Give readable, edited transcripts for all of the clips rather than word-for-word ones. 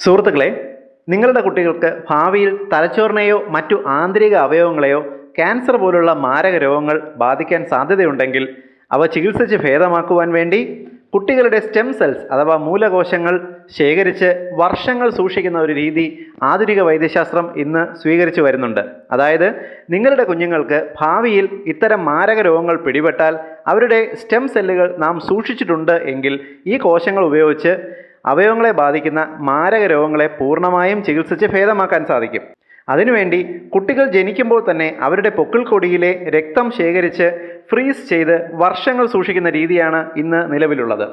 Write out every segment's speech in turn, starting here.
സുഹൃത്തുക്കളെ, നിങ്ങളുടെ കുട്ടികൾക്ക് ഭാവിയിൽ തലച്ചോറിനെയോ മറ്റു ആന്തരിക അവയവങ്ങളെയോ ക്യാൻസർ പോലുള്ള മാരക രോഗങ്ങൾ ബാധിക്കാൻ സാധ്യതയുണ്ടെങ്കിൽ അവ ചികിത്സിച്ച് ഭേദമാക്കുവാൻ വേണ്ടി കുട്ടികളുടെ സ്റ്റെം സെൽസ് അഥവാ മൂലകോശങ്ങൾ ശേഖരിച്ച് വർഷങ്ങൾ സൂക്ഷിക്കുന്ന ഒരു രീതി ആധുനിക വൈദ്യശാസ്ത്രം ഇന്ന് സ്വീകരിച്ചു വരുന്നുണ്ട്. അതായത് നിങ്ങളുടെ കുഞ്ഞുങ്ങൾക്ക് ഭാവിയിൽ ഇത്തരം മാരക രോഗങ്ങൾ പിടിപെട്ടാൽ അവരുടെ സ്റ്റെം സെല്ലുകൾ നാം സൂക്ഷിച്ചിട്ടുണ്ട് എങ്കിൽ ഈ കോശങ്ങൾ ഉപയോഗിച്ച് അവയവങ്ങളെ ബാധിക്കുന്ന മാരക രോഗങ്ങളെ പൂർണ്ണമായും ചികിത്സിച്ച് ഭേദമാക്കാൻ സാധിക്കും. അതിനുവേണ്ടി കുട്ടികൾ ജനിക്കുമ്പോൾ തന്നെ അവരുടെ പൊക്കിൾക്കൊടിയിലെ രക്തം ശേഖരിച്ച് ഫ്രീസ് ചെയ്ത് വർഷങ്ങൾ സൂക്ഷിക്കുന്ന രീതിയാണ് ഇന്ന് നിലവിലുള്ളത്.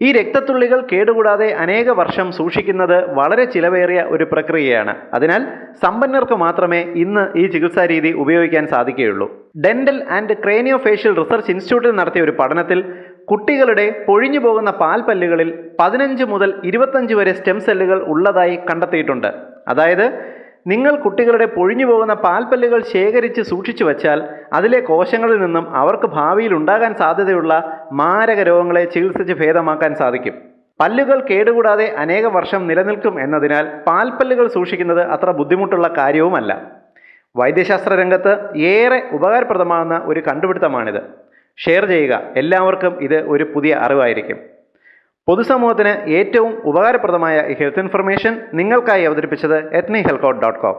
ഈ രക്തത്തുള്ളികൾ കേടുകൂടാതെ അനേക വർഷം സൂക്ഷിക്കുന്നത് വളരെ ചിലവേറിയ ഒരു പ്രക്രിയയാണ്. അതിനാൽ സമ്പന്നർക്ക് മാത്രമേ ഇന്ന് ഈ ചികിത്സാ രീതി ഉപയോഗിക്കാൻ സാധിക്കുകയുള്ളൂ. ഡെന്റൽ ആൻഡ് ക്രേനിയോഫേഷ്യൽ റിസർച്ച് ഇൻസ്റ്റിറ്റ്യൂട്ടിൽ നടത്തിയ ഒരു പഠനത്തിൽ കുട്ടികളുടെ പൊഴിഞ്ഞു പോകുന്ന പാൽപ്പല്ലുകളിൽ 15 മുതൽ 25 വരെ സ്റ്റെം സെല്ലുകൾ ഉള്ളതായി കണ്ടെത്തിയിട്ടുണ്ട്. അതായത് നിങ്ങൾ കുട്ടികളുടെ പൊഴിഞ്ഞു പോകുന്ന പാൽപ്പല്ലുകൾ ശേഖരിച്ച് സൂക്ഷിച്ചു വച്ചാൽ അതിലെ കോശങ്ങളിൽ നിന്നും അവർക്ക് ഭാവിയിൽ ഉണ്ടാകാൻ സാധ്യതയുള്ള മാരക രോഗങ്ങളെ ചികിത്സിച്ച് ഭേദമാക്കാൻ സാധിക്കും. പല്ലുകൾ കേടുകൂടാതെ അനേക വർഷം നിലനിൽക്കും എന്നതിനാൽ പാൽപ്പല്ലുകൾ സൂക്ഷിക്കുന്നത് അത്ര ബുദ്ധിമുട്ടുള്ള കാര്യവുമല്ല. വൈദ്യശാസ്ത്ര രംഗത്ത് ഏറെ ഉപകാരപ്രദമാകുന്ന ഒരു കണ്ടുപിടുത്തമാണിത്. ഷെയർ ചെയ്യുക. എല്ലാവർക്കും ഇത് ഒരു പുതിയ അറിവായിരിക്കും. പൊതുസമൂഹത്തിന് ഏറ്റവും ഉപകാരപ്രദമായ ഈ ഹെൽത്ത് ഇൻഫർമേഷൻ നിങ്ങൾക്കായി അവതരിപ്പിച്ചത് ethnihealthcode.com.